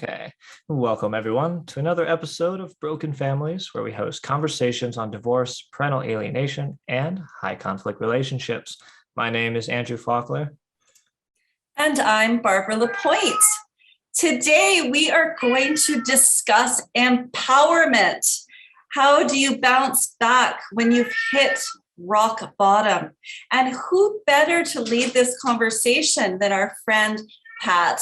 Okay. Welcome, everyone, to another episode of Broken Families, where we host conversations on divorce, parental alienation, and high conflict relationships. My name is Andrew Faulkner. And I'm Barbara Lapointe. Today, we are going to discuss empowerment. How do you bounce back when you've hit rock bottom? And who better to lead this conversation than our friend, Pat?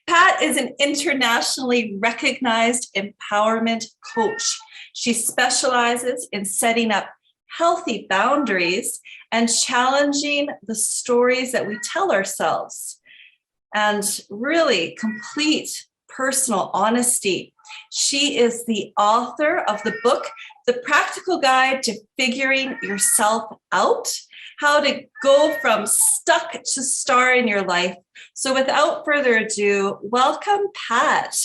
Pat is an internationally recognized empowerment coach. She specializes in setting up healthy boundaries and challenging the stories that we tell ourselves, and really complete personal honesty. She is the author of the book, The Practical Guide to Figuring Yourself Out, how to go from stuck to star in your life. So without further ado, welcome, Pat.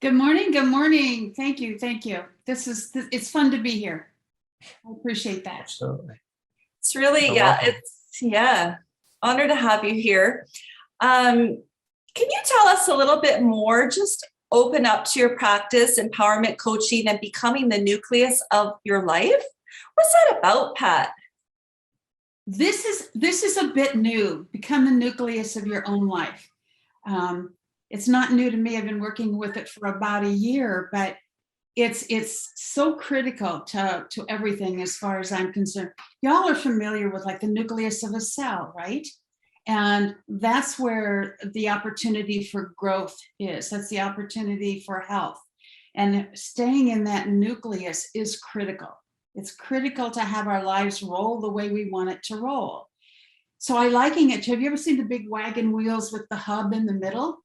Good morning. Good morning. Thank you. Thank you. It's fun to be here. I appreciate that. Absolutely. It's really, honor to have you here. Can you tell us a little bit more, just open up to your practice, empowerment coaching, and becoming the nucleus of your life? What's that about, Pat? This is a bit new. Become the nucleus of your own life. It's not new to me. I've been working with it for about a year, but it's so critical to everything as far as I'm concerned. Y'all are familiar with like the nucleus of a cell, right? And that's where the opportunity for growth is. That's the opportunity for health. And staying in that nucleus is critical. It's critical to have our lives roll the way we want it to roll. So I liken it to, have you ever seen the big wagon wheels with the hub in the middle?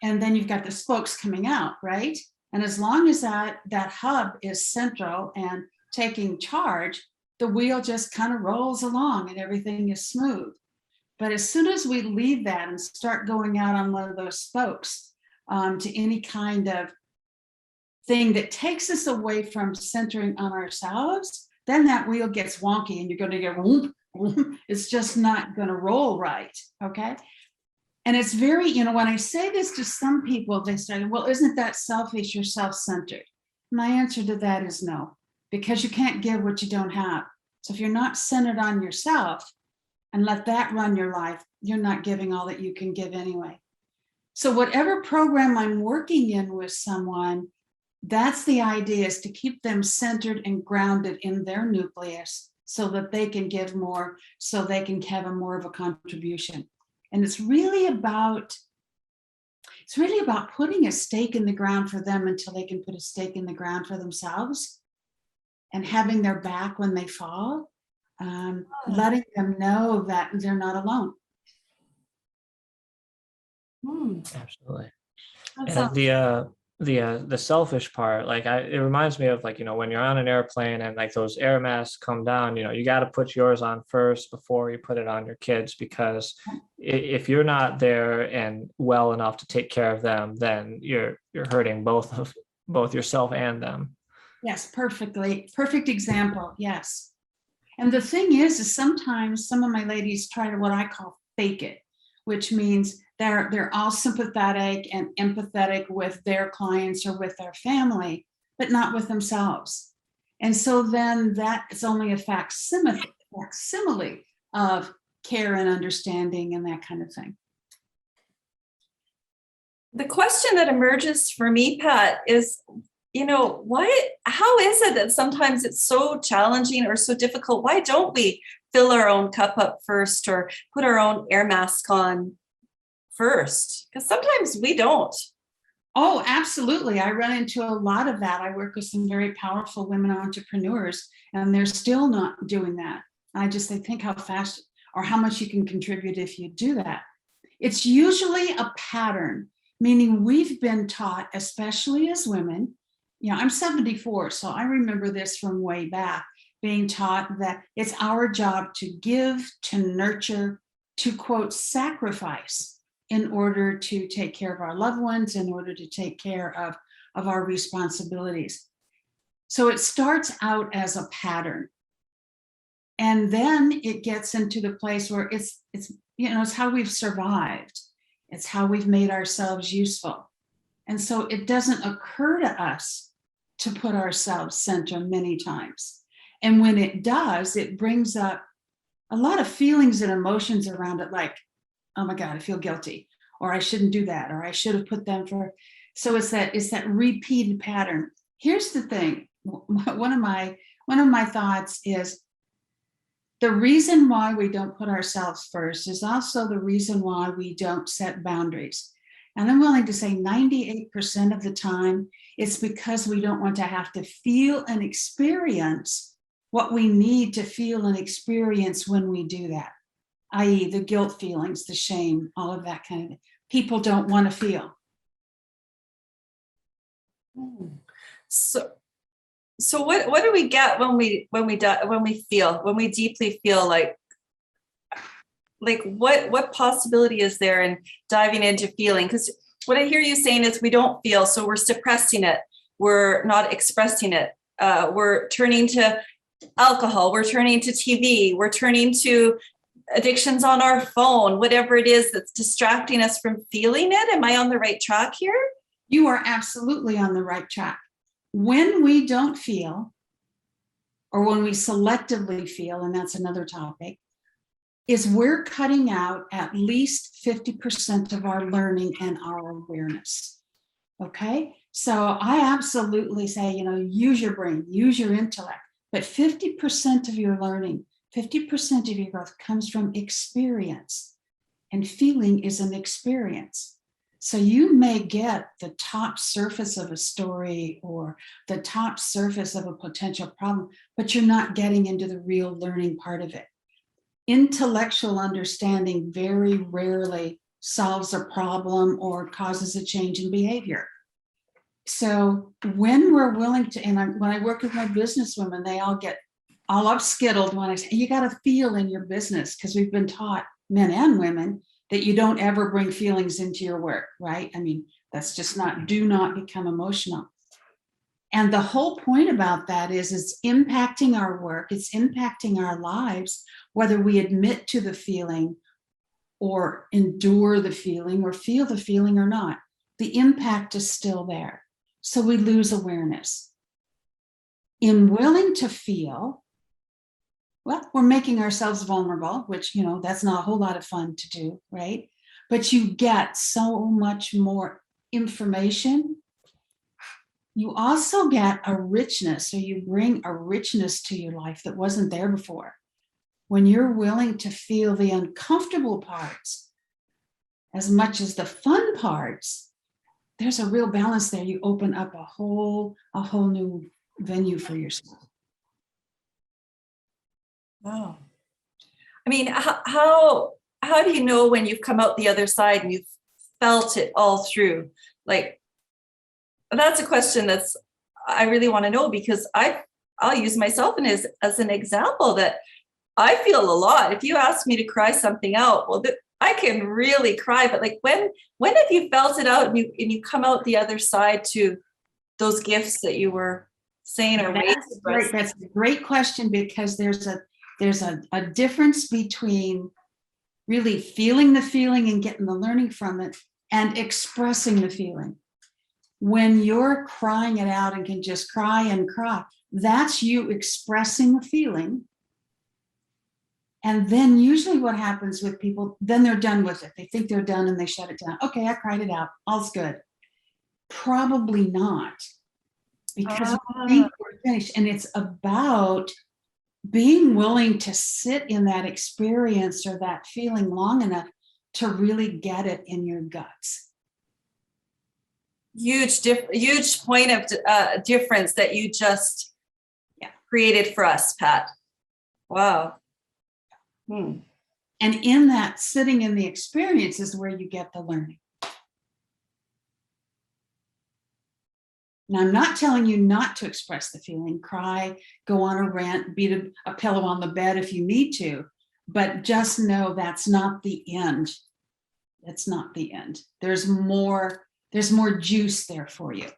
And then you've got the spokes coming out, right? And as long as that hub is central and taking charge, the wheel just kind of rolls along and everything is smooth. But as soon as we leave that and start going out on one of those spokes to any kind of thing that takes us away from centering on ourselves, then that wheel gets wonky and you're going to get whoop, whoop. It's just not going to roll right. Okay. And it's very, when I say this to some people, they say, well, isn't that selfish or self-centered? My answer to that is no, because you can't give what you don't have. So if you're not centered on yourself and let that run your life, you're not giving all that you can give anyway. So whatever program I'm working in with someone, that's the idea, is to keep them centered and grounded in their nucleus so that they can give more, so they can have more of a contribution. And it's really about putting a stake in the ground for them until they can put a stake in the ground for themselves, and having their back when they fall, letting them know that they're not alone. Absolutely. And the selfish part, it reminds me of when you're on an airplane and those air masks come down, you got to put yours on first before you put it on your kids, because if you're not there and well enough to take care of them, then you're hurting both yourself and them. Yes, perfect example. Yes. And the thing is sometimes some of my ladies try to what I call fake it, which means they're all sympathetic and empathetic with their clients or with their family, but not with themselves. And so then that is only a facsimile of care and understanding and that kind of thing. The question that emerges for me, Pat, is, how is it that sometimes it's so challenging or so difficult? Why don't we fill our own cup up first or put our own air mask on first? Because sometimes we don't. Oh, absolutely. I run into a lot of that. I work with some very powerful women entrepreneurs, and they're still not doing that. They think how fast or how much you can contribute if you do that. It's usually a pattern, meaning we've been taught, especially as women, I'm 74, so I remember this from way back, being taught that it's our job to give, to nurture, to quote, sacrifice in order to take care of our loved ones, in order to take care of our responsibilities. So it starts out as a pattern. And then it gets into the place where it's how we've survived. It's how we've made ourselves useful. And so it doesn't occur to us to put ourselves center many times. And when it does, it brings up a lot of feelings and emotions around it, like, oh my God, I feel guilty, or I shouldn't do that, or I should have put them for. So it's that repeated pattern. Here's the thing. One of my thoughts is the reason why we don't put ourselves first is also the reason why we don't set boundaries. And I'm willing to say 98% of the time, it's because we don't want to have to feel and experience what we need to feel and experience when we do that, i.e. the guilt feelings, the shame, all of that kind of thing. People don't want to feel. So what do we get when we deeply feel like what possibility is there in diving into feeling? Because what I hear you saying is we don't feel, so we're suppressing it, we're not expressing it, we're turning to alcohol, we're turning to TV, we're turning to addictions on our phone, whatever it is that's distracting us from feeling it. Am I on the right track here? You are absolutely on the right track. When we don't feel, or when we selectively feel, and that's another topic, is we're cutting out at least 50% of our learning and our awareness. Okay? So I absolutely say, use your brain, use your intellect, but 50% of your learning, 50% of your growth comes from experience, and feeling is an experience. So you may get the top surface of a story or the top surface of a potential problem, but you're not getting into the real learning part of it. Intellectual understanding very rarely solves a problem or causes a change in behavior. So when we're willing to, and when I work with my business women, they all get all upskittled when I say, you got to feel in your business, because we've been taught, men and women, that you don't ever bring feelings into your work, right? I mean, that's just do not become emotional. And the whole point about that is it's impacting our work, it's impacting our lives, whether we admit to the feeling or endure the feeling or feel the feeling or not. The impact is still there. So we lose awareness. In willing to feel, well, we're making ourselves vulnerable, which, that's not a whole lot of fun to do, right? But you get so much more information. You also get a richness, so you bring a richness to your life that wasn't there before. When you're willing to feel the uncomfortable parts as much as the fun parts, there's a real balance there. You open up a whole new venue for yourself. Wow. I mean, how do you know when you've come out the other side and you've felt it all through? Like, that's a question I really want to know, because I'll use myself as an example that I feel a lot. If you ask me to cry something out, well, I can really cry. But like, when have you felt it out and you come out the other side to those gifts that you were saying or That's a great question, because there's a difference between really feeling the feeling and getting the learning from it and expressing the feeling. When you're crying it out and can just cry and cry, that's you expressing the feeling. And then usually what happens with people, then they're done with it. They think they're done and they shut it down. Okay, I cried it out. All's good. Probably not, because we think we're finished. And it's about being willing to sit in that experience or that feeling long enough to really get it in your guts. Huge point of difference that you just created for us, Pat. Wow. And in that sitting in the experience is where you get the learning. Now, I'm not telling you not to express the feeling, cry, go on a rant, beat a pillow on the bed if you need to, but just know that's not the end. That's not the end. There's more juice there for you.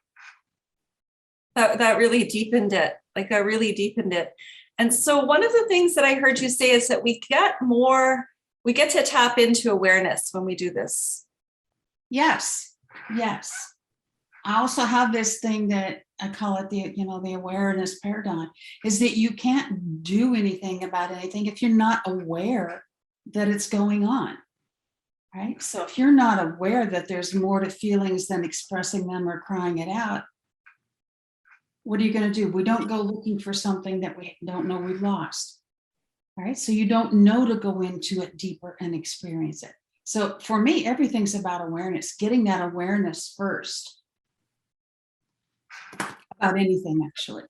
That really deepened it. That really deepened it. And so one of the things that I heard you say is that we get to tap into awareness when we do this. Yes. I also have this thing that I call it the awareness paradigm, is that you can't do anything about anything if you're not aware that it's going on, right? So if you're not aware that there's more to feelings than expressing them or crying it out, what are you going to do? We don't go looking for something that we don't know we've lost, right? So you don't know to go into it deeper and experience it. So for me, everything's about awareness, getting that awareness first. About anything, actually.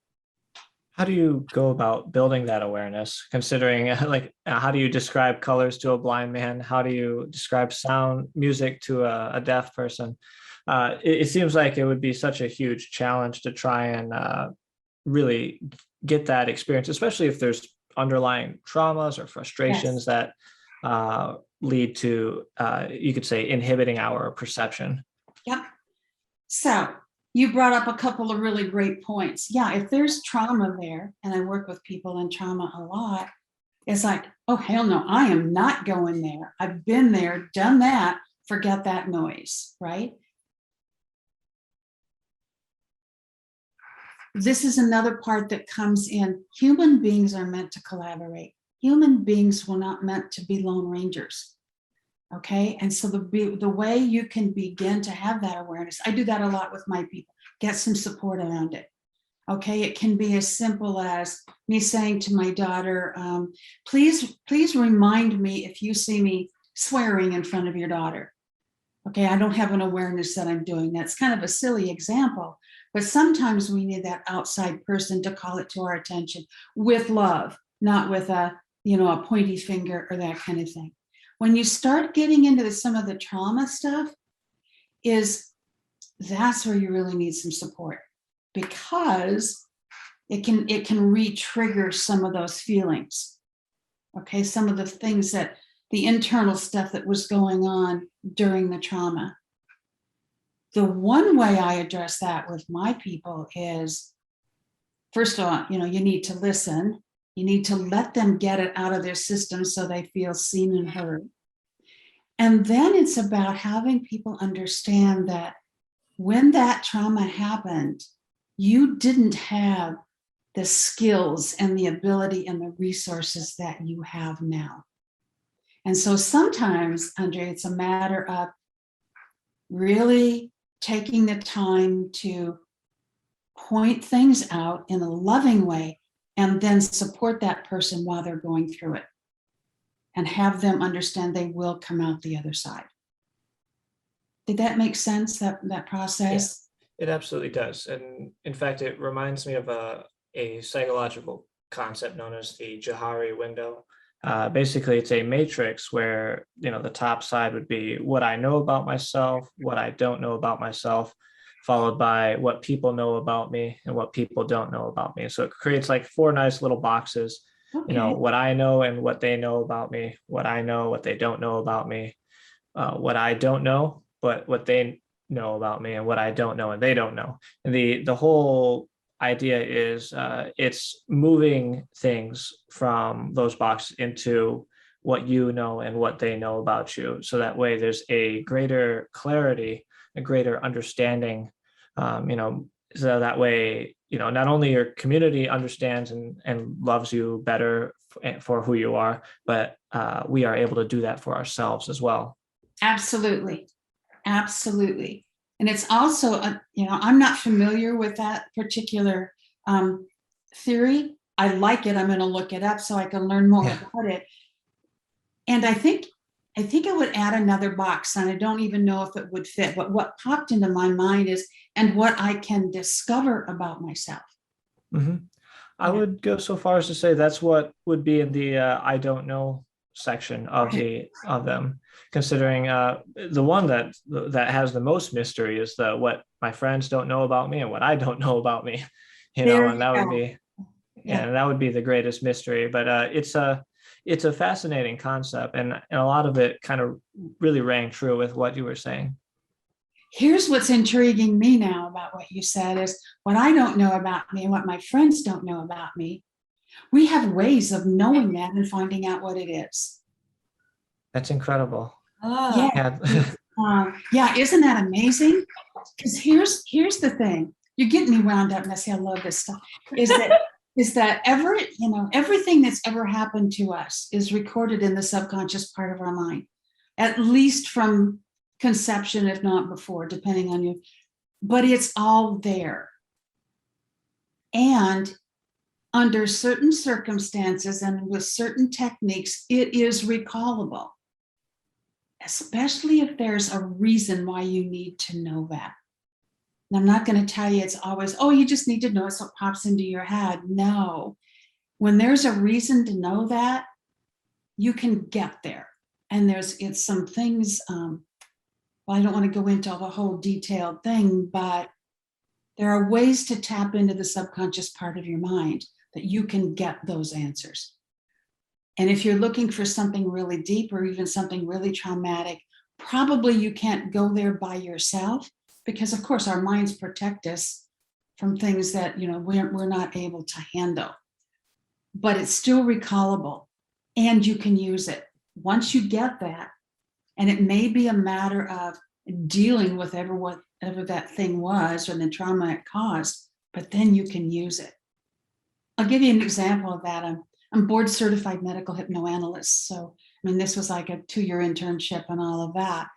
How do you go about building that awareness, considering how do you describe colors to a blind man? How do you describe music to a deaf person? It seems like it would be such a huge challenge to try and really get that experience, especially if there's underlying traumas or frustrations that lead to, you could say, inhibiting our perception. Yep. So you brought up a couple of really great points. Yeah, if there's trauma there, and I work with people in trauma a lot, it's like, oh, hell no, I am not going there. I've been there, done that, forget that noise, right? This is another part that comes in. Human beings are meant to collaborate. Human beings were not meant to be lone rangers. Okay, and so the way you can begin to have that awareness, I do that a lot with my people, get some support around it. Okay, it can be as simple as me saying to my daughter, please remind me if you see me swearing in front of your daughter. Okay, I don't have an awareness that I'm doing that. It's kind of a silly example, but sometimes we need that outside person to call it to our attention with love, not with a pointy finger or that kind of thing. When you start getting into some of the trauma stuff, that's where you really need some support, because it can re-trigger some of those feelings. Okay, some of the things that the internal stuff that was going on during the trauma. The one way I address that with my people is, first of all, you need to listen. You need to let them get it out of their system so they feel seen and heard. And then it's about having people understand that when that trauma happened, you didn't have the skills and the ability and the resources that you have now. And so sometimes, Andre, it's a matter of really taking the time to point things out in a loving way and then support that person while they're going through it and have them understand they will come out the other side. Did that make sense, that process? Yeah, it absolutely does. And in fact, it reminds me of a psychological concept known as the jahari window. Basically, it's a matrix where, the top side would be what I know about myself, what I don't know about myself, followed by what people know about me and what people don't know about me. So it creates like 4 nice little boxes, Okay. what I know and what they know about me, what I know, what they don't know about me, what I don't know, but what they know about me, and what I don't know and they don't know. And the whole idea is it's moving things from those boxes into what you know and what they know about you. So that way there's a greater clarity, a greater understanding, so that way, not only your community understands and loves you better for who you are, but we are able to do that for ourselves as well. Absolutely. Absolutely. And it's also, I'm not familiar with that particular theory. I like it. I'm going to look it up so I can learn more about it. And I think I would add another box, and I don't even know if it would fit, but what popped into my mind is, and what I can discover about myself. Mm-hmm. I would go so far as to say that's what would be in the I don't know section of them, considering the one that has the most mystery is what my friends don't know about me and what I don't know about me, and that would be and that would be the greatest mystery. But it's a fascinating concept, and a lot of it kind of really rang true with what you were saying. Here's what's intriguing me now about what you said is what I don't know about me and what my friends don't know about me. We have ways of knowing that and finding out what it is. That's incredible. Yeah. Yeah, isn't that amazing? Because here's the thing. You're getting me wound up, Missy. I love this stuff. Is that everything that's ever happened to us is recorded in the subconscious part of our mind, at least from conception, if not before, depending on you. But it's all there. And under certain circumstances and with certain techniques, it is recallable, especially if there's a reason why you need to know that. And I'm not going to tell you it's always, oh, you just need to know it so it pops into your head. No. When there's a reason to know that, you can get there. And it's some things, well, I don't want to go into the whole detailed thing, but there are ways to tap into the subconscious part of your mind that you can get those answers. And if you're looking for something really deep or even something really traumatic, probably you can't go there by yourself, because of course our minds protect us from things that we're not able to handle. But it's still recallable, and you can use it once you get that. And it may be a matter of dealing with whatever that thing was or the trauma it caused, but then you can use it. I'll give you an example of that. I'm board certified medical hypnoanalyst. So, this was like a 2-year internship and all of that.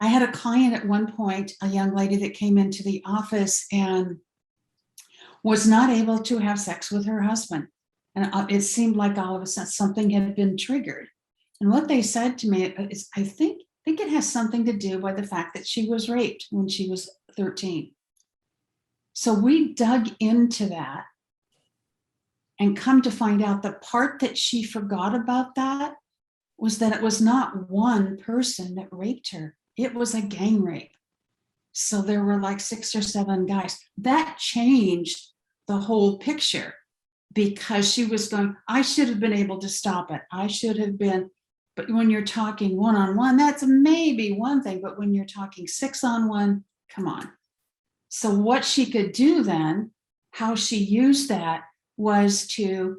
I had a client at one point, a young lady that came into the office and was not able to have sex with her husband. And it seemed like all of a sudden something had been triggered. And what they said to me is, I think it has something to do with the fact that she was raped when she was 13. So we dug into that and come to find out the part that she forgot about that was that it was not one person that raped her. It was a gang rape. So there were like 6 or 7 guys. That changed the whole picture, because she was going, I should have been able to stop it. I should have been. But when you're talking one-on-one, that's maybe one thing. But when you're talking 6-on-1, come on. So what she could do then, how she used that, was to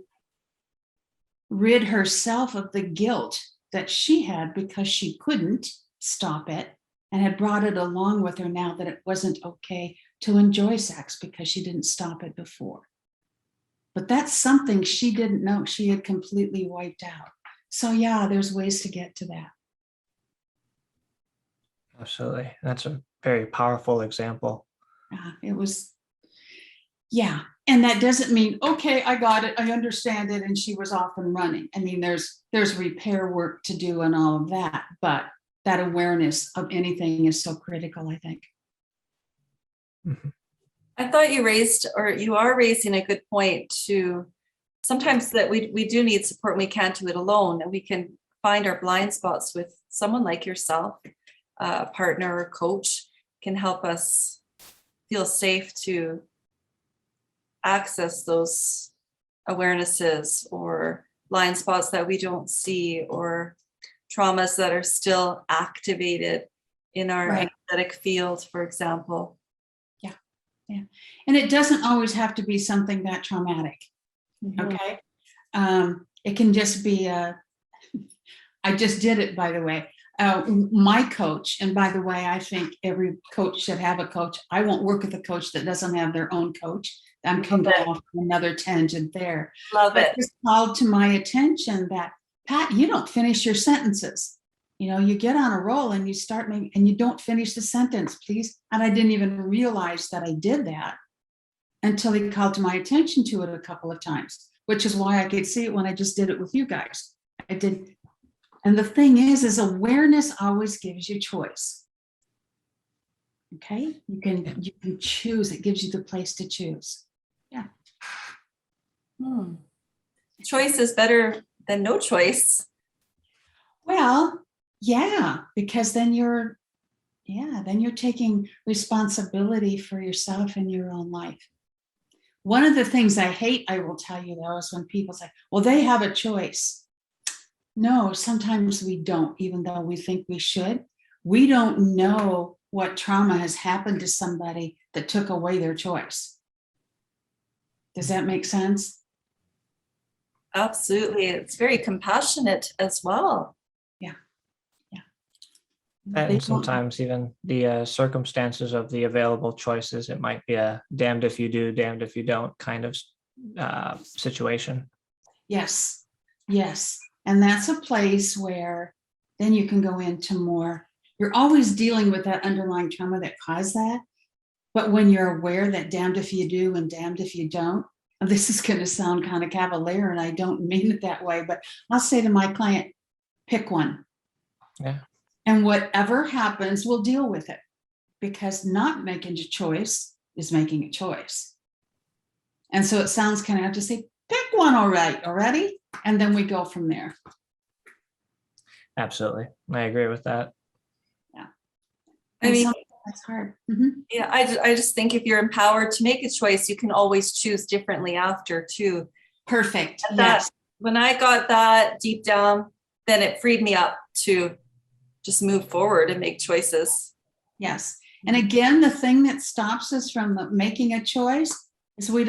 rid herself of the guilt that she had because she couldn't stop it, and had brought it along with her now that it wasn't okay to enjoy sex because she didn't stop it before. But that's something she didn't know she had completely wiped out. So yeah, there's ways to get to that. Absolutely. That's a very powerful example. It was, yeah. And that doesn't mean, okay, I got it, I understand it, and she was off and running. There's repair work to do and all of that, but that awareness of anything is so critical, I think. Mm-hmm. I thought you are raising a good point to sometimes that we do need support and we can't do it alone, and we can find our blind spots with someone like yourself, a partner or coach can help us feel safe to access those awarenesses or blind spots that we don't see, or traumas that are still activated in our energetic field, for example. Yeah. And it doesn't always have to be something that traumatic. Mm-hmm. Okay. It can just be I just did it, by the way. My coach, and by the way, I think every coach should have a coach. I won't work with a coach that doesn't have their own coach. I'm going to go off on another tangent there. Love it. It's called to my attention that, Pat, you don't finish your sentences. You get on a roll and you start maybe, and you don't finish the sentence, please. And I didn't even realize that I did that until he called to my attention to it a couple of times, which is why I could see it when I just did it with you guys. I did. And the thing is awareness always gives you choice. Okay. You can choose. It gives you the place to choose. Yeah. Choice is better than no choice. Well, yeah, because then you're taking responsibility for yourself and your own life. One of the things I hate, I will tell you though, is when people say, well, they have a choice. No, sometimes we don't, even though we think we should. We don't know what trauma has happened to somebody that took away their choice. Does that make sense? Absolutely. It's very compassionate as well. Yeah. Yeah. That They and don't. sometimes even the circumstances of the available choices, it might be a damned if you do, damned if you don't kind of situation. Yes, yes. And that's a place where then you can go into more, you're always dealing with that underlying trauma that caused that. But when you're aware that damned if you do and damned if you don't, and this is going to sound kind of cavalier, and I don't mean it that way, but I'll say to my client, pick one. Yeah. And whatever happens, we'll deal with it, because not making a choice is making a choice. And so it sounds kind of, I have to say, pick one already, and then we go from there. Absolutely. I agree with that. Yeah. I And mean, sometimes that's hard. Mhm. yeah, I just think if you're empowered to make a choice, you can always choose differently after too. Perfect. And that, Yes. when I got that deep down, then it freed me up to just move forward and make choices. Yes. And again, the thing that stops us from making a choice is we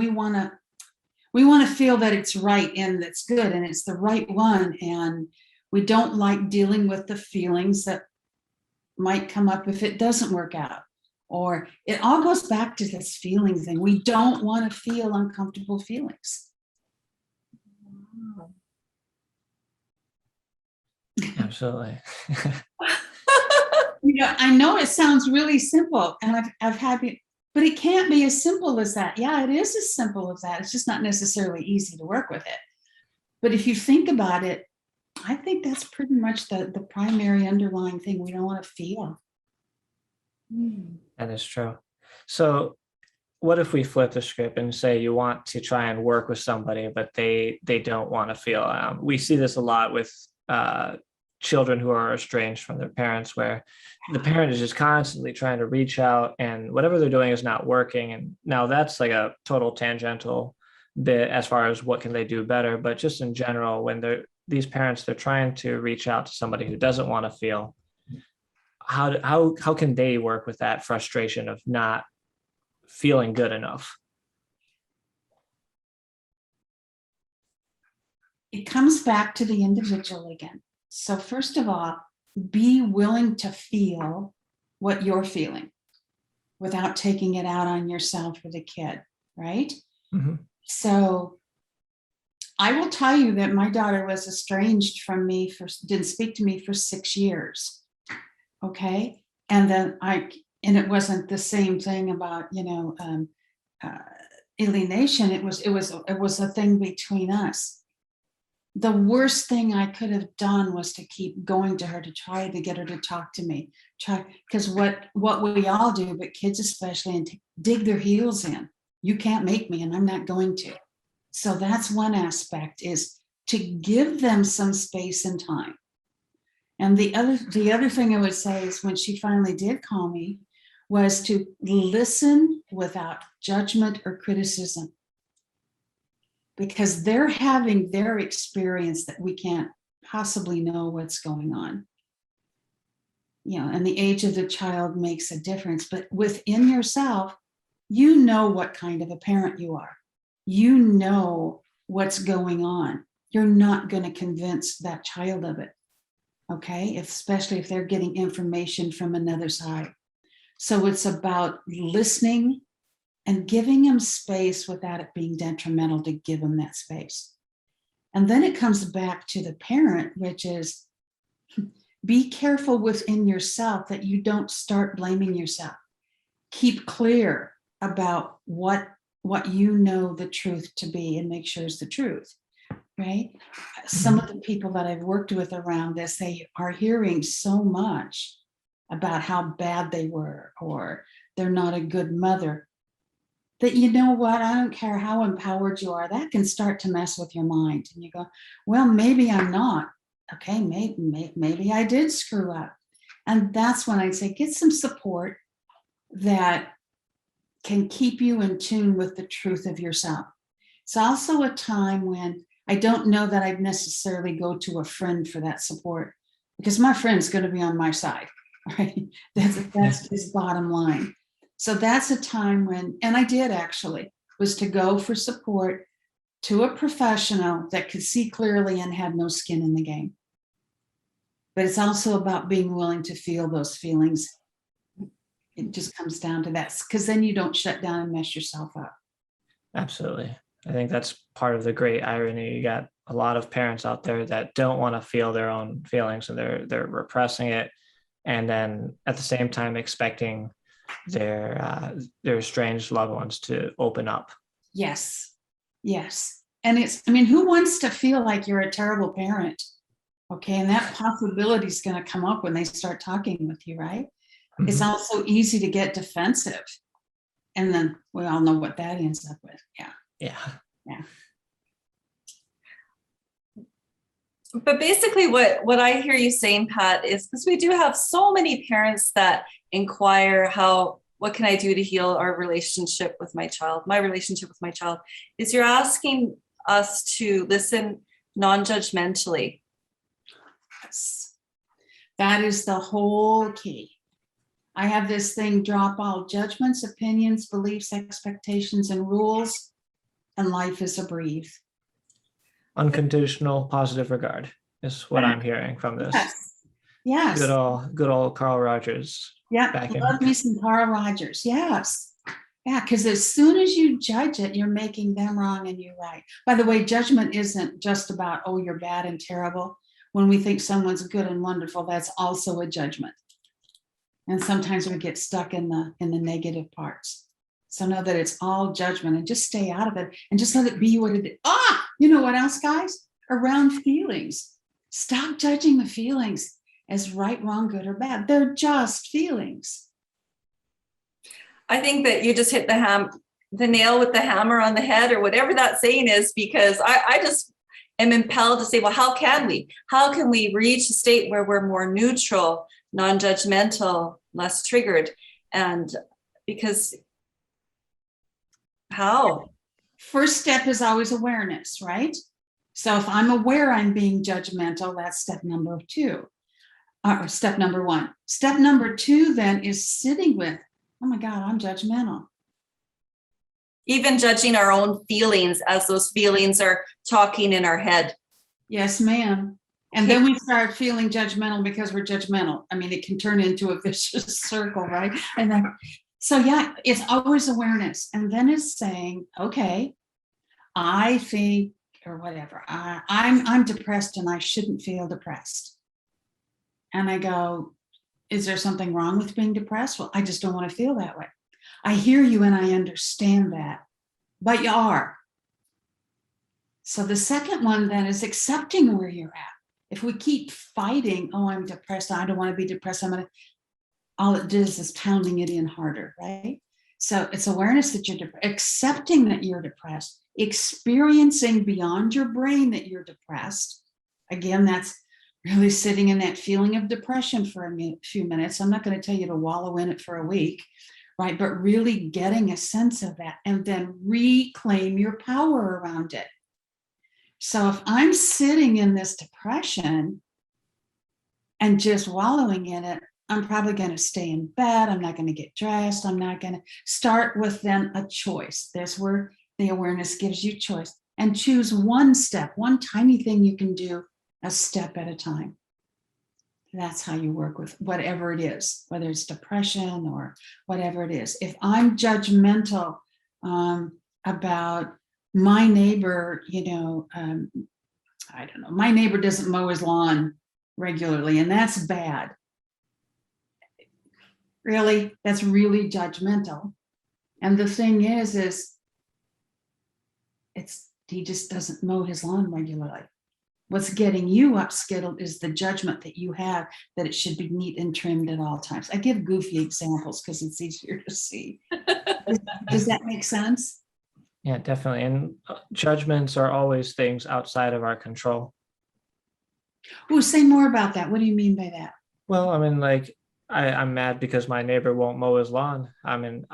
want to feel that it's right and that's good and it's the right one. And we don't like dealing with the feelings that might come up if it doesn't work out. Or it all goes back to this feeling thing. We don't want to feel uncomfortable feelings. Absolutely. I know it sounds really simple, and I've had it, but it can't be as simple as that. Yeah, it is as simple as that. It's just not necessarily easy to work with it. But if you think about it, I think that's pretty much the primary underlying thing we don't want to feel. That is true. So what if we flip the script and say you want to try and work with somebody, but they don't want to feel? We see this a lot with children who are estranged from their parents, where the parent is just constantly trying to reach out and whatever they're doing is not working. And now that's like a total tangential bit as far as what can they do better. But just in general, when these parents, they're trying to reach out to somebody who doesn't want to feel, how can they work with that frustration of not feeling good enough? It comes back to the individual again. So first of all, be willing to feel what you're feeling without taking it out on yourself or the kid, right? Mm-hmm. So I will tell you that my daughter was estranged from me, didn't speak to me for 6 years. Okay. And then and it wasn't the same thing about, alienation. It was a thing between us. The worst thing I could have done was to keep going to her to try to get her to talk to me. Because what we all do, but kids especially, and dig their heels in. You can't make me, and I'm not going to. So that's one aspect, is to give them some space and time. And the other thing I would say is, when she finally did call me, was to listen without judgment or criticism, because they're having their experience that we can't possibly know what's going on. And the age of the child makes a difference, but within yourself, you know what kind of a parent you are. You know what's going on. You're not going to convince that child of it. Okay, especially if they're getting information from another side. So it's about listening and giving them space without it being detrimental to give them that space. And then it comes back to the parent, which is, be careful within yourself that you don't start blaming yourself. Keep clear about what you know the truth to be, and make sure it's the truth. Right? Some of the people that I've worked with around this, they are hearing so much about how bad they were, or they're not a good mother, that, you know what, I don't care how empowered you are, that can start to mess with your mind. And you go, well, maybe I'm not. Okay, maybe I did screw up. And that's when I'd say, get some support that can keep you in tune with the truth of yourself. It's also a time when I don't know that I'd necessarily go to a friend for that support, because my friend's going to be on my side, right? That's his bottom line. So that's a time when, and I did actually, was to go for support to a professional that could see clearly and had no skin in the game. but it's also about being willing to feel those feelings. It just comes down to that, because then you don't shut down and mess yourself up. Absolutely. I think that's part of the great irony. You got a lot of parents out there that don't want to feel their own feelings, and they're repressing it, and then at the same time expecting their estranged loved ones to open up. Yes. Yes. And I mean, who wants to feel like you're a terrible parent? Okay. And that possibility is going to come up when they start talking with you, right? Mm-hmm. It's also easy to get defensive. And then we all know what that ends up with. Yeah. Yeah. Yeah. But basically what I hear you saying, Pat, is because we do have so many parents that inquire what can I do to heal our relationship with my child, my relationship with my child, is you're asking us to listen non-judgmentally. Yes. That is the whole key. I have this thing: drop all judgments, opinions, beliefs, expectations, and rules, and life is a breathe. Unconditional positive regard is what I'm hearing from this. Yes. Yes. Good old Carl Rogers. Yeah. Love me some Carl Rogers. Yes. Yeah. Because as soon as you judge it, you're making them wrong and you right. By the way, judgment isn't just about, oh, you're bad and terrible. When we think someone's good and wonderful, that's also a judgment. And sometimes we get stuck in the negative parts. So know that it's all judgment, and just stay out of it and just let it be what it is. You know what else, guys? Around feelings. Stop judging the feelings as right, wrong, good, or bad. They're just feelings. I think that you just hit the nail with the hammer on the head, or whatever that saying is, because I just am impelled to say, well, how can we reach a state where we're more neutral, non-judgmental, less triggered? And because how? First step is always awareness, right? So if I'm aware I'm being judgmental, that's step number 2, or step number 1. Step number 2 then is sitting with, oh my God, I'm judgmental. Even judging our own feelings as those feelings are talking in our head. Yes, ma'am. And then we start feeling judgmental because we're judgmental. I mean, it can turn into a vicious circle, right? And then, so yeah, it's always awareness. And then it's saying, okay, I think, or whatever, I'm depressed and I shouldn't feel depressed. And I go, is there something wrong with being depressed? Well, I just don't want to feel that way. I hear you and I understand that, but you are. So the second one then is accepting where you're at. If we keep fighting, oh, I'm depressed, I don't want to be depressed, all it does is pounding it in harder, right? So it's awareness that you're depressed, accepting that you're depressed, experiencing beyond your brain that you're depressed. Again, that's really sitting in that feeling of depression for a few minutes. I'm not going to tell you to wallow in it for a week, right? But really getting a sense of that, and then reclaim your power around it. So if I'm sitting in this depression and just wallowing in it, I'm probably going to stay in bed. I'm not going to get dressed. I'm not going to start with then a choice. That's where the awareness gives you choice, and choose one step, one tiny thing you can do a step at a time. That's how you work with whatever it is, whether it's depression or whatever it is. If I'm judgmental about my neighbor, I don't know, my neighbor doesn't mow his lawn regularly, and that's bad. Really, that's really judgmental. And the thing is he just doesn't mow his lawn regularly. What's getting you upskittled is the judgment that you have that it should be neat and trimmed at all times. I give goofy examples because it's easier to see. Does that make sense? Yeah, definitely. And judgments are always things outside of our control. Oh, say more about that. What do you mean by that? Well, I mean, like, I'm mad because my neighbor won't mow his lawn. I mean,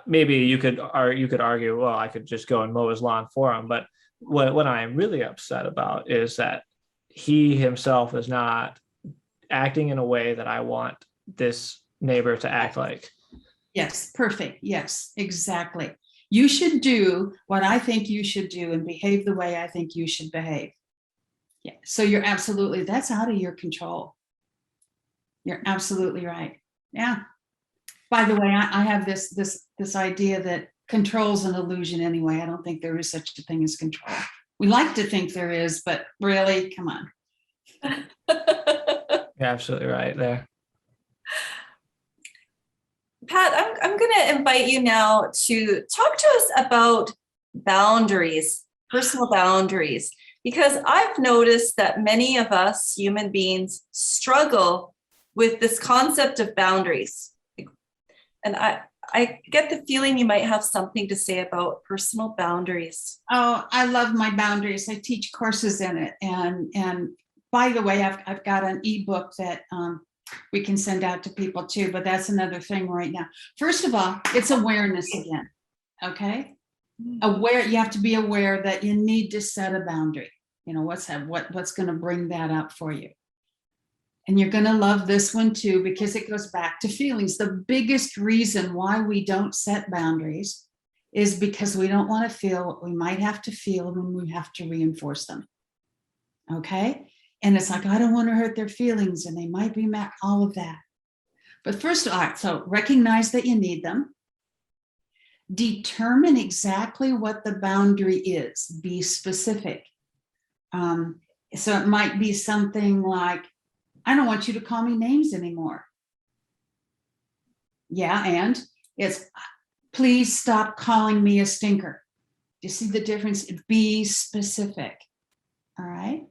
maybe you could argue, well, I could just go and mow his lawn for him. But what I'm really upset about is that he himself is not acting in a way that I want this neighbor to act like. Yes, perfect. Yes, exactly. You should do what I think you should do and behave the way I think you should behave. Yeah. So you're absolutely, that's out of your control. You're absolutely right. Yeah. By the way, I have this idea that control's an illusion anyway. I don't think there is such a thing as control. We like to think there is, but really, come on. You're absolutely right there. Pat, I'm going to invite you now to talk to us about boundaries, personal boundaries, because I've noticed that many of us human beings struggle with this concept of boundaries. And I get the feeling you might have something to say about personal boundaries. Oh, I love my boundaries. I teach courses in it. And by the way, I've got an ebook that we can send out to people too, but that's another thing right now. First of all, it's awareness again. Okay. Aware, you have to be aware that you need to set a boundary. You know, what's going to bring that up for you. And you're going to love this one too, because it goes back to feelings. The biggest reason why we don't set boundaries is because we don't want to feel what we might have to feel when we have to reinforce them. Okay. And it's like, I don't want to hurt their feelings and they might be mad, all of that. But first, all right, so recognize that you need them. Determine exactly what the boundary is. Be specific. So it might be something like, I don't want you to call me names anymore. Yeah, and it's, please stop calling me a stinker. Do you see the difference? Be specific. All right.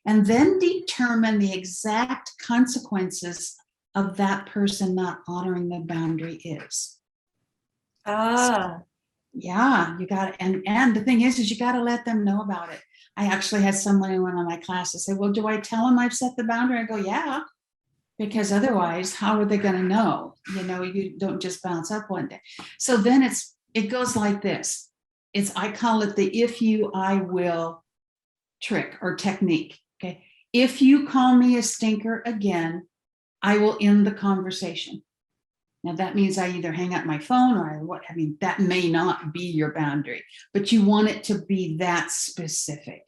And then determine the exact consequences of that person not honoring the boundary is. Yeah, you got it. And the thing is you got to let them know about it. I actually had someone in one of my classes say, well, do I tell them I've set the boundary? I go, yeah, because otherwise, how are they going to know? You know, you don't just bounce up one day. So then it goes like this. I call it the if you, I will trick or technique. Okay. If you call me a stinker again, I will end the conversation. Now that means I either hang up my phone or that may not be your boundary, but you want it to be that specific.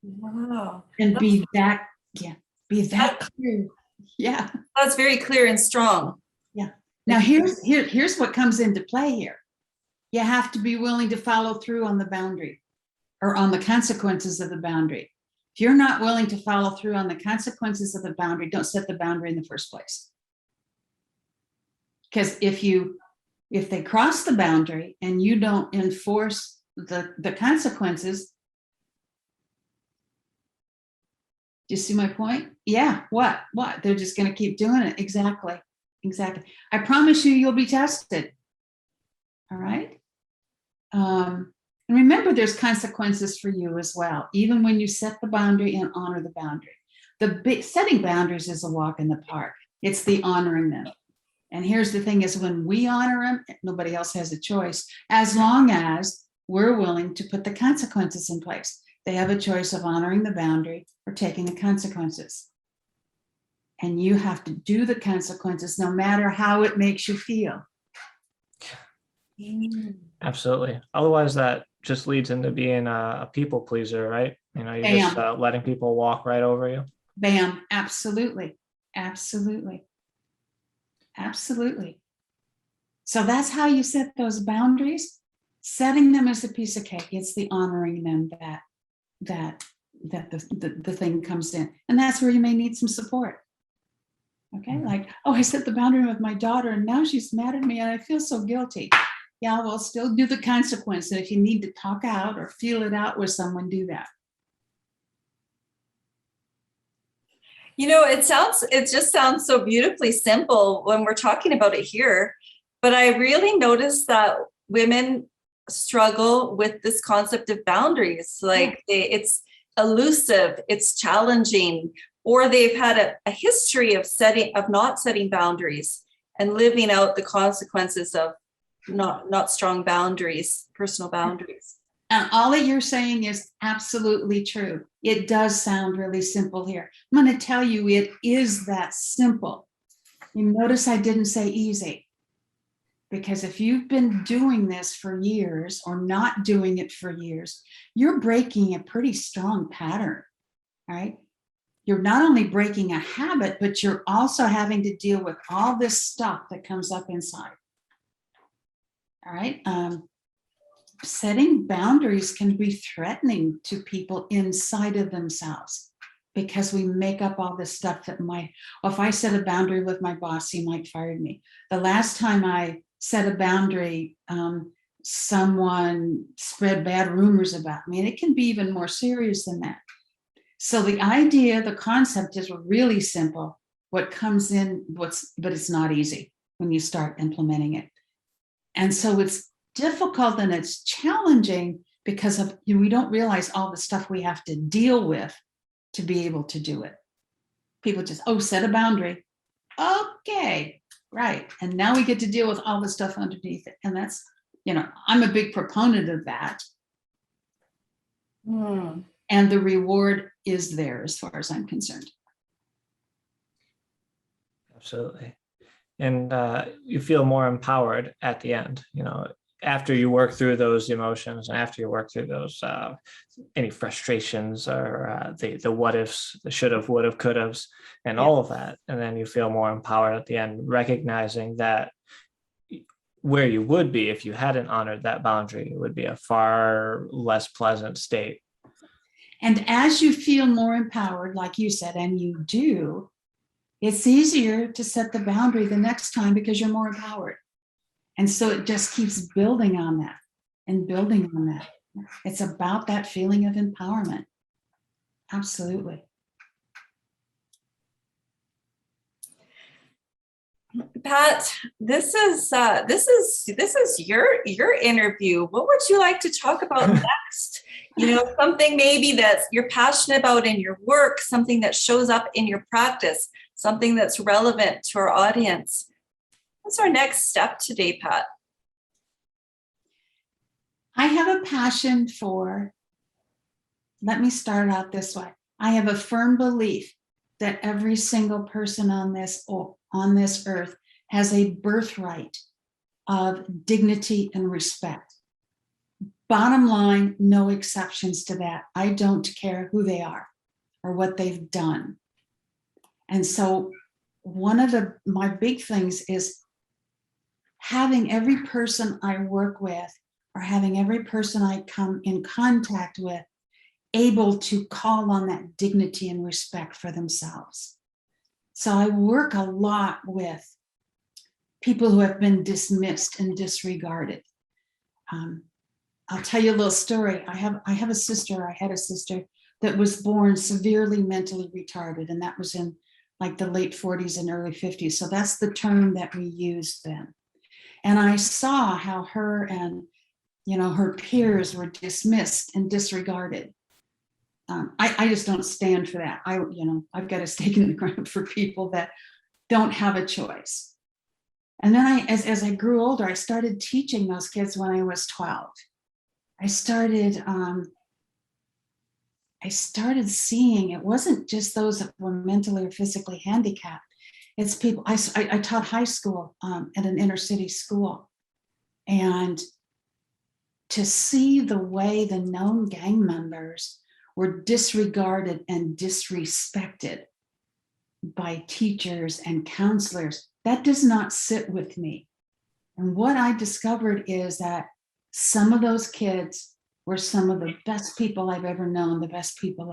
Wow. And be that clear. Yeah. That's very clear and strong. Yeah. Now here's what comes into play here. You have to be willing to follow through on the boundary or on the consequences of the boundary. If you're not willing to follow through on the consequences of the boundary, don't set the boundary in the first place. Because if they cross the boundary and you don't enforce the consequences, do you see my point? Yeah, what? They're just going to keep doing it. Exactly. I promise you'll be tested. All right. And remember, there's consequences for you as well, even when you set the boundary and honor the boundary. Setting boundaries is a walk in the park. It's the honoring them. And here's the thing is when we honor them, nobody else has a choice, as long as we're willing to put the consequences in place. They have a choice of honoring the boundary or taking the consequences. And you have to do the consequences no matter how it makes you feel. Absolutely. Otherwise, that just leads into being a people pleaser, right? You know, you're just letting people walk right over you. Bam. Absolutely. So that's how you set those boundaries. Setting them as a piece of cake. It's the honoring them that the thing comes in. And that's where you may need some support. Okay, like, oh, I set the boundary with my daughter and now she's mad at me and I feel so guilty. Yeah, well, still do the consequence. And if you need to talk out or feel it out with someone, do that. You know, it just sounds so beautifully simple when we're talking about it here. But I really noticed that women struggle with this concept of boundaries. Like it's elusive, it's challenging, or they've had a history of not setting boundaries and living out the consequences of not strong boundaries, personal boundaries. And all that you're saying is absolutely true. It does sound really simple here. I'm going to tell you, it is that simple. You notice I didn't say easy. Because if you've been doing this for years or not doing it for years, you're breaking a pretty strong pattern, right? You're not only breaking a habit, but you're also having to deal with all this stuff that comes up inside. All right. Setting boundaries can be threatening to people inside of themselves because we make up all this stuff that might, well, if I set a boundary with my boss, he might fire me. The last time I set a boundary, someone spread bad rumors about me, and it can be even more serious than that. So the idea, the concept is really simple. What comes in, but it's not easy when you start implementing it. And so it's difficult and it's challenging because of, we don't realize all the stuff we have to deal with to be able to do it. People just, set a boundary. Okay, right. And now we get to deal with all the stuff underneath it. And that's, I'm a big proponent of that. And the reward is there as far as I'm concerned. Absolutely. And you feel more empowered at the end, after you work through those emotions and after you work through those any frustrations or the what ifs, the should have, would have, could haves, and all of that. And then you feel more empowered at the end, recognizing that where you would be if you hadn't honored that boundary, it would be a far less pleasant state. And as you feel more empowered, like you said, and you do, it's easier to set the boundary the next time because you're more empowered. And so it just keeps building on that and building on that. It's about that feeling of empowerment. Absolutely. Pat, this is your interview. What would you like to talk about next? Something maybe that you're passionate about in your work, something that shows up in your practice, something that's relevant to our audience. What's our next step today, Pat? I have a passion for, let me start out this way. I have a firm belief that every single person on this earth has a birthright of dignity and respect. Bottom line, no exceptions to that. I don't care who they are or what they've done. And so one of my big things is having every person I work with or having every person I come in contact with able to call on that dignity and respect for themselves. So I work a lot with people who have been dismissed and disregarded. I'll tell you a little story. I had a sister that was born severely mentally retarded, and that was in like the late 40s and early 50s. So that's the term that we used then. And I saw how her and, her peers were dismissed and disregarded. I just don't stand for that. I've got a stake in the ground for people that don't have a choice. And then as I grew older, I started teaching those kids when I was 12. I started seeing it wasn't just those that were mentally or physically handicapped. It's people. I taught high school at an inner city school, and to see the way the known gang members were disregarded and disrespected by teachers and counselors, that does not sit with me. And what I discovered is that some of those kids were some of the best people I've ever known, the best people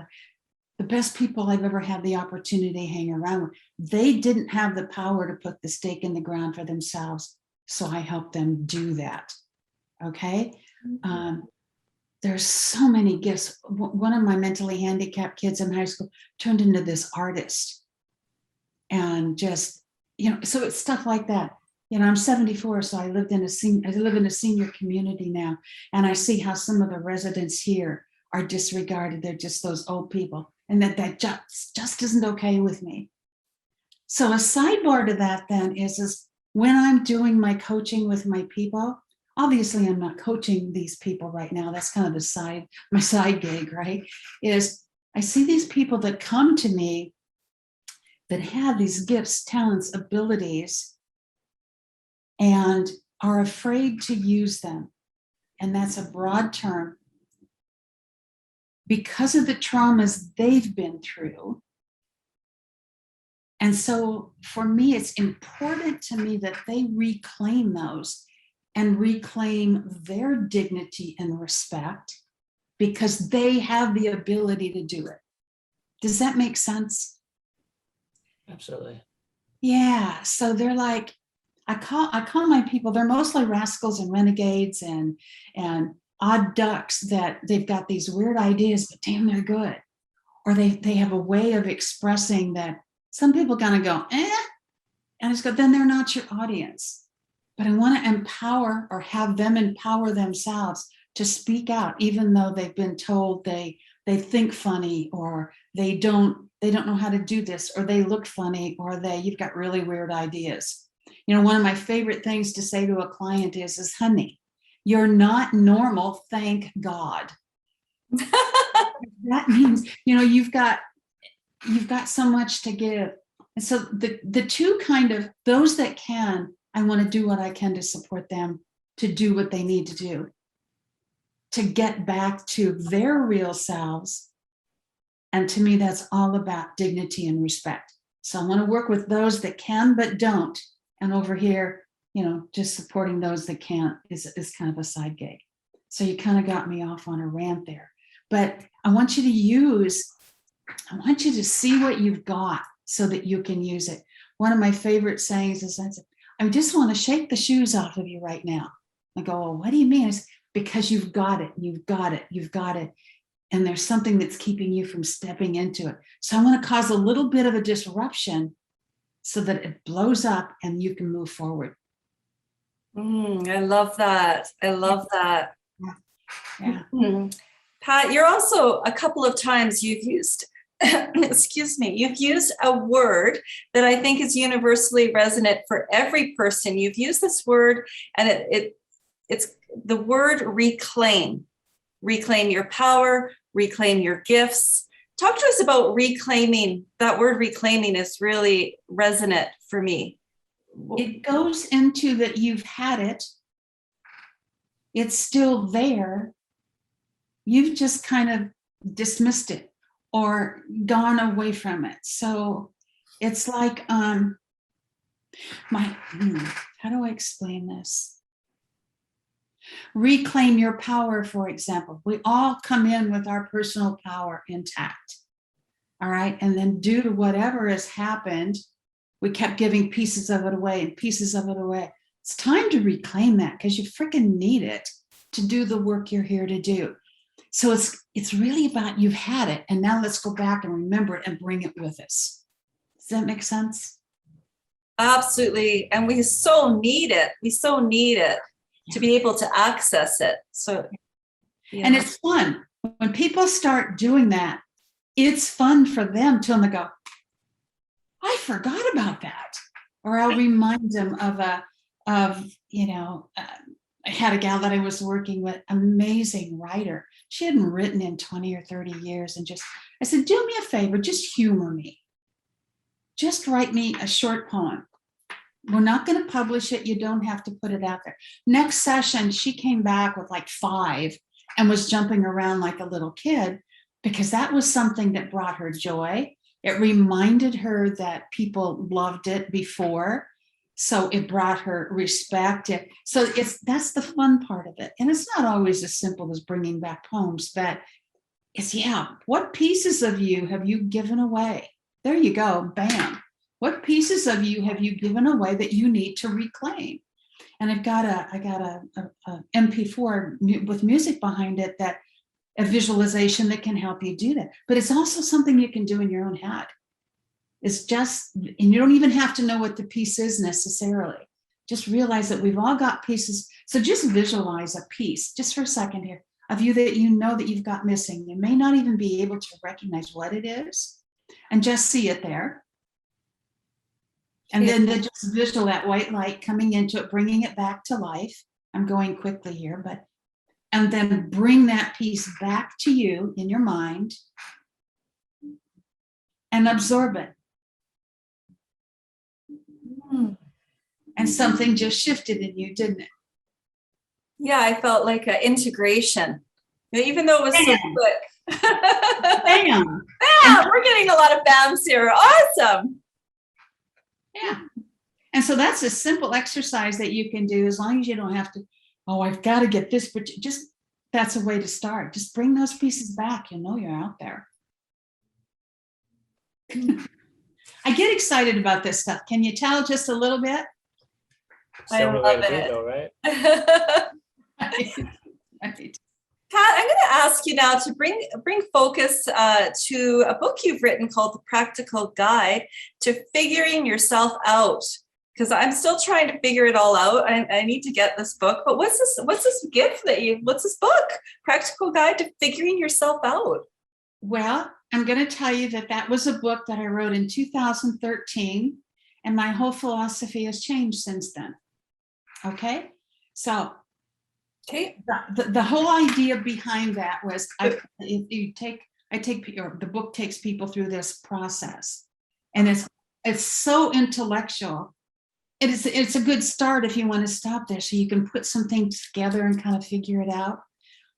I've ever had the opportunity to hang around with. They didn't have the power to put the stake in the ground for themselves, so I helped them do that. Okay? There's so many gifts. One of my mentally handicapped kids in high school turned into this artist. And just, so it's stuff like that. I'm 74, so I live in a senior community now. And I see how some of the residents here are disregarded. They're just those old people. And that just isn't okay with me. So a sidebar to that then is when I'm doing my coaching with my people, obviously I'm not coaching these people right now. That's kind of my side gig, right? Is I see these people that come to me that have these gifts, talents, abilities, and are afraid to use them. And that's a broad term. Because of the traumas they've been through. And so for me, it's important to me that they reclaim those and reclaim their dignity and respect because they have the ability to do it. Does that make sense? Absolutely. Yeah. So they're like, I call my people, they're mostly rascals and renegades and odd ducks that they've got these weird ideas, but damn, they're good. Or they have a way of expressing that some people kind of go, and I just go, then they're not your audience. But I want to empower or have them empower themselves to speak out, even though they've been told they think funny, or they don't know how to do this, or they look funny, or you've got really weird ideas. You know, one of my favorite things to say to a client is honey, you're not normal, thank God. That means, you know, you've got so much to give. And so the two kind of, those that can, I want to do what I can to support them to do what they need to do, to get back to their real selves. And to me, that's all about dignity and respect. So I want to work with those that can but don't. And over here, you know, just supporting those that can't is kind of a side gig. So you kind of got me off on a rant there. But I want you to see what you've got so that you can use it. One of my favorite sayings is, I just want to shake the shoes off of you right now. I go, well, what do you mean? It's because you've got it, you've got it, you've got it. And there's something that's keeping you from stepping into it. So I want to cause a little bit of a disruption so that it blows up and you can move forward. I love that. I love that. Yeah. Pat, you're also a couple of times you've used, excuse me, you've used a word that I think is universally resonant for every person. You've used this word, and it's the word reclaim. Reclaim your power, reclaim your gifts. Talk to us about reclaiming. That word reclaiming is really resonant for me. It goes into that you've had it. It's still there. You've just kind of dismissed it or gone away from it. So it's like, how do I explain this? Reclaim your power, for example. We all come in with our personal power intact. All right. And then due to whatever has happened, we kept giving pieces of it away and pieces of it away. It's time to reclaim that because you freaking need it to do the work you're here to do. So it's really about you've had it, and now let's go back and remember it and bring it with us. Does that make sense? Absolutely. And we so need it. We so need it to be able to access it. So, yeah. And it's fun. When people start doing that, it's fun for them till they go, I forgot about that. Or I'll remind them I had a gal that I was working with, amazing writer. She hadn't written in 20 or 30 years. And I said, do me a favor, just humor me. Just write me a short poem. We're not going to publish it. You don't have to put it out there. Next session, she came back with like 5 and was jumping around like a little kid because that was something that brought her joy. It reminded her that people loved it before. So it brought her respect. So that's the fun part of it. And it's not always as simple as bringing back poems, but it's, what pieces of you have you given away? There you go, bam. What pieces of you have you given away that you need to reclaim? And I got a MP4 with music behind it, that a visualization that can help you do that. But it's also something you can do in your own head. It's just, and you don't even have to know what the piece is necessarily. Just realize that we've all got pieces. So just visualize a piece, just for a second here, of you that you know that you've got missing. You may not even be able to recognize what it is, and just see it there. And then just visual that white light coming into it, bringing it back to life. I'm going quickly here, and then bring that piece back to you in your mind and absorb it. and something just shifted in you, didn't it? Yeah, I felt like an integration, even though it was so quick. Bam. Yeah, we're getting a lot of bams here. Awesome. Yeah. And so that's a simple exercise that you can do as long as you don't have to, oh, I've got to get this, but just that's a way to start. Just bring those pieces back. You'll know you're out there. I get excited about this stuff. Can you tell just a little bit? I love it. Though, right? Right. Pat, I'm going to ask you now to bring focus to a book you've written called The Practical Guide to Figuring Yourself Out. Because I'm still trying to figure it all out. I need to get this book. But what's this gift what's this book? Practical Guide to Figuring Yourself Out. Well, I'm going to tell you that was a book that I wrote in 2013, and my whole philosophy has changed since then. Okay, so the whole idea behind that was the book takes people through this process, and it's so intellectual. It's a good start if you want to stop there, so you can put some things together and kind of figure it out.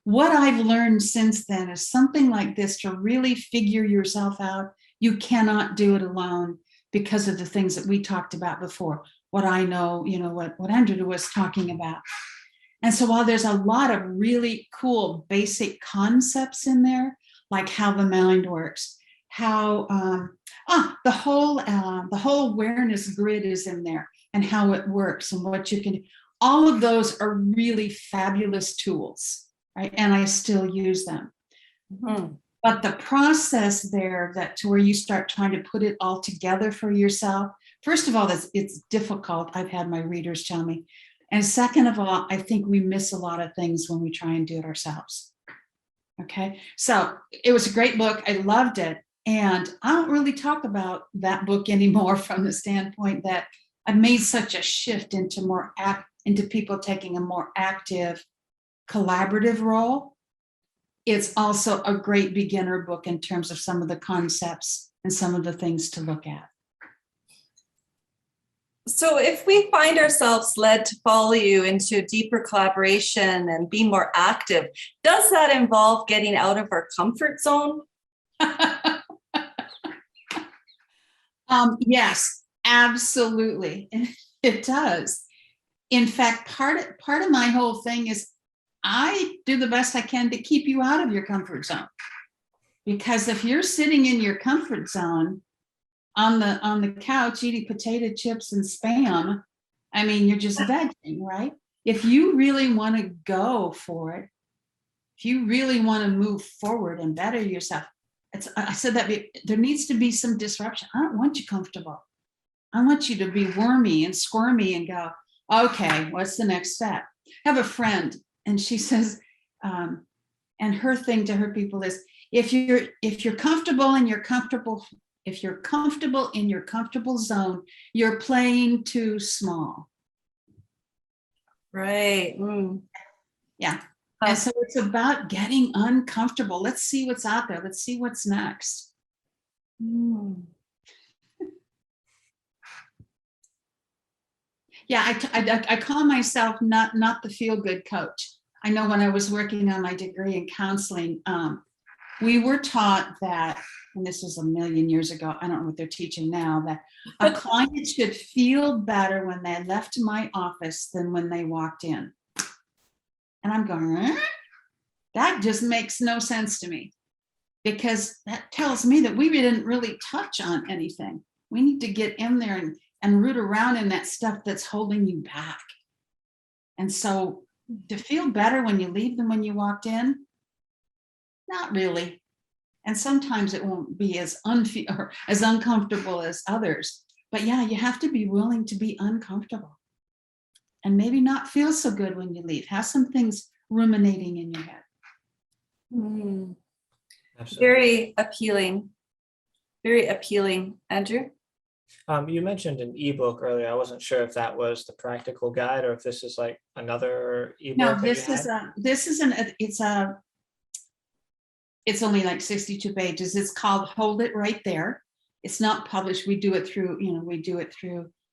What I've learned since then is something like this, to really figure yourself out. You cannot do it alone because of the things that we talked about before. What I know, what Andrew was talking about. And so while there's a lot of really cool basic concepts in there, like how the mind works, how the whole awareness grid is in there, and how it works and what you can do. All of those are really fabulous tools, right? And I still use them. Mm-hmm. But the process there, to where you start trying to put it all together for yourself, first of all, it's difficult. I've had my readers tell me. And second of all, I think we miss a lot of things when we try and do it ourselves. Okay, so it was a great book. I loved it. And I don't really talk about that book anymore from the standpoint that I've made such a shift into people taking a more active, collaborative role. It's also a great beginner book in terms of some of the concepts and some of the things to look at. So if we find ourselves led to follow you into deeper collaboration and be more active, does that involve getting out of our comfort zone? Yes, absolutely. It does. In fact, part of my whole thing is I do the best I can to keep you out of your comfort zone. Because if you're sitting in your comfort zone on the couch eating potato chips and Spam, I mean, you're just vegging, right? If you really want to go for it, if you really want to move forward and better yourself, I said that there needs to be some disruption. I don't want you comfortable. I want you to be wormy and squirmy and go, okay, what's the next step? I have a friend, and she says, and her thing to her people is, if you're comfortable in your comfortable zone, you're playing too small. Right. Yeah. And so it's about getting uncomfortable. Let's see what's out there. Let's see what's next. Yeah, I call myself not the feel-good coach. I know when I was working on my degree in counseling, we were taught that, and this was a million years ago, I don't know what they're teaching now, that a client should feel better when they left my office than when they walked in. And I'm going, that just makes no sense to me, because that tells me that we didn't really touch on anything. We need to get in there and root around in that stuff that's holding you back. And so to feel better when you leave than when you walked in, not really. And sometimes it won't be as uncomfortable as others. But yeah, you have to be willing to be uncomfortable and maybe not feel so good when you leave. Have some things ruminating in your head. Very appealing. Very appealing. Andrew? You mentioned an ebook earlier. I wasn't sure if that was the Practical Guide or if this is like another ebook. No, it's only like 62 pages. It's called Hold It Right There. It's not published. We do it through,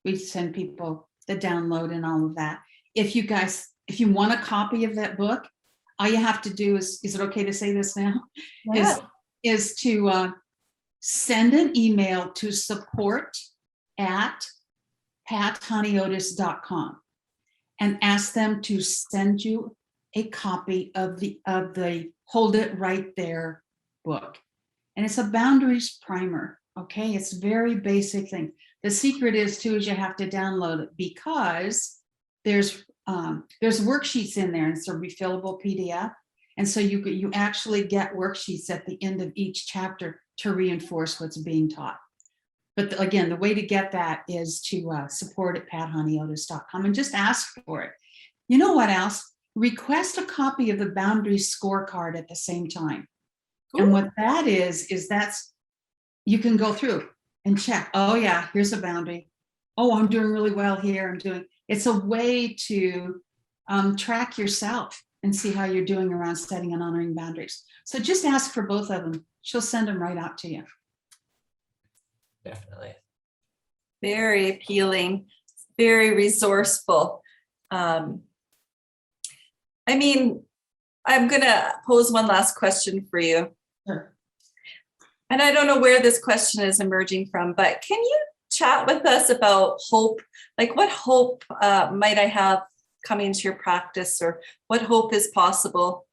we send people the download and all of that. If you want a copy of that book, all you have to do is it okay to say this now? Yeah. Is to send an email to support@pathoniotes.com and ask them to send you a copy of the Hold It Right There book. And it's a boundaries primer. Okay, it's a very basic thing. The secret is you have to download it because there's worksheets in there, and it's a refillable PDF. And so you actually get worksheets at the end of each chapter to reinforce what's being taught. But again, the way to get that is to support@pathoniotes.com and just ask for it. You know what else? Request a copy of the boundaries scorecard at the same time. Cool. And what that is that's, you can go through and check, oh yeah, here's a boundary. Oh, I'm doing really well here. It's a way to track yourself and see how you're doing around setting and honoring boundaries. So just ask for both of them. She'll send them right out to you. Definitely. Very appealing, very resourceful. I mean, I'm going to pose one last question for you. Sure. And I don't know where this question is emerging from, but can you chat with us about hope? Like, what hope might I have coming into your practice, or what hope is possible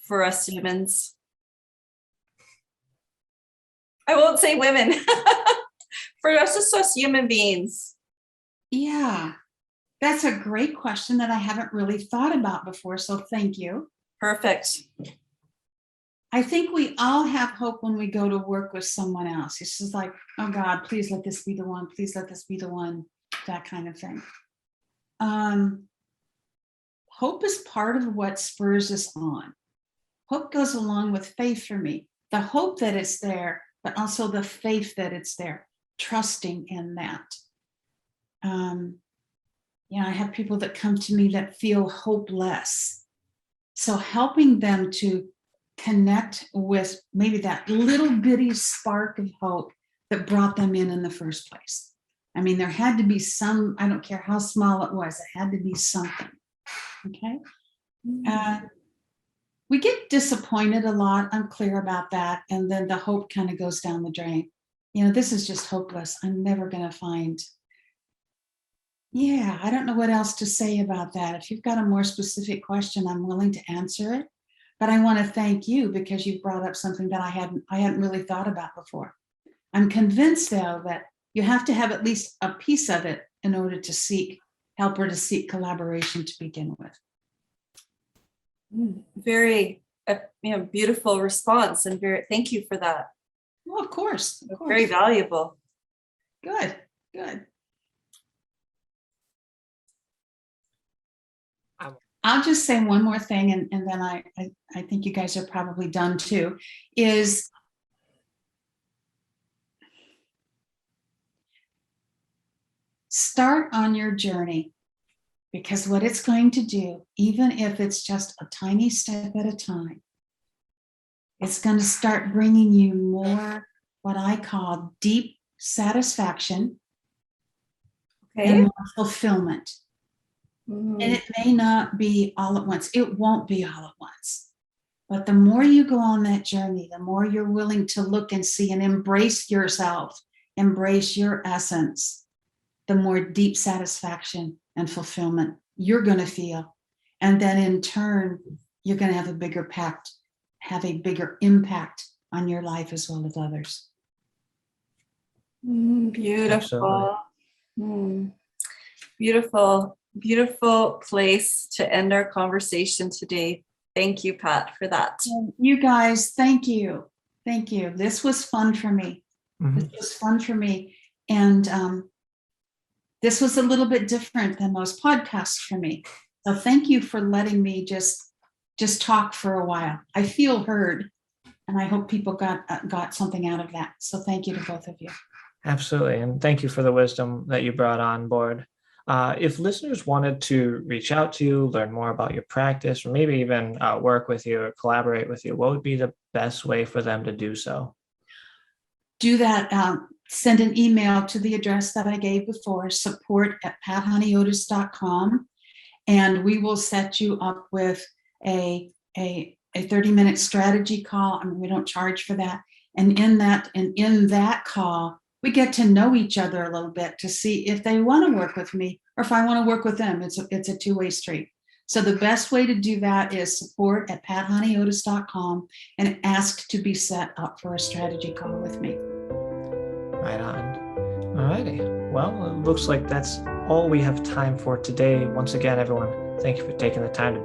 for us humans? I won't say women. For us, just us human beings. Yeah, that's a great question that I haven't really thought about before. So thank you. Perfect. I think we all have hope when we go to work with someone else. It's just like, oh God, please let this be the one. Please let this be the one. That kind of thing. Hope is part of what spurs us on. Hope goes along with faith for me. The hope that it's there, but also the faith that it's there, trusting in that. I have people that come to me that feel hopeless. So helping them to connect with maybe that little bitty spark of hope that brought them in the first place. I mean, there had to be some, I don't care how small it was, it had to be something. Okay. We get disappointed a lot. I'm clear about that. And then the hope kind of goes down the drain. This is just hopeless. I'm never going to find. Yeah, I don't know what else to say about that. If you've got a more specific question, I'm willing to answer it. But I want to thank you because you brought up something that I hadn't really thought about before. I'm convinced, though, that you have to have at least a piece of it in order to seek help or to seek collaboration to begin with. Very, beautiful response, and thank you for that. Well, of course. Very valuable. Good. I'll just say one more thing, and then I think you guys are probably done too, is start on your journey, because what it's going to do, even if it's just a tiny step at a time, it's going to start bringing you more what I call deep satisfaction and more fulfillment. And it may not be all at once. It won't be all at once. But the more you go on that journey, the more you're willing to look and see and embrace yourself, embrace your essence, the more deep satisfaction and fulfillment you're going to feel. And then in turn, you're going to have a bigger impact on your life as well as others. Beautiful. Beautiful place to end our conversation today. Thank you, Pat, for that. You guys, thank you. This was fun for me. Mm-hmm. This was fun for me. And this was a little bit different than most podcasts for me. So thank you for letting me just talk for a while. I feel heard, and I hope people got something out of that. So thank you to both of you. Absolutely. And thank you for the wisdom that you brought on board. If listeners wanted to reach out to you, learn more about your practice, or maybe even work with you or collaborate with you, what would be the best way for them to do so? Do that send an email to the address that I gave before, support@pathoniotes.com, and we will set you up with a 30-minute strategy call. I mean, we don't charge for that. And in that call, we get to know each other a little bit to see if they want to work with me or if I want to work with them. It's a two-way street. So the best way to do that is support@pathoniotes.com and ask to be set up for a strategy call with me. Right on. Alrighty. Well, it looks like that's all we have time for today. Once again, everyone, thank you for taking the time to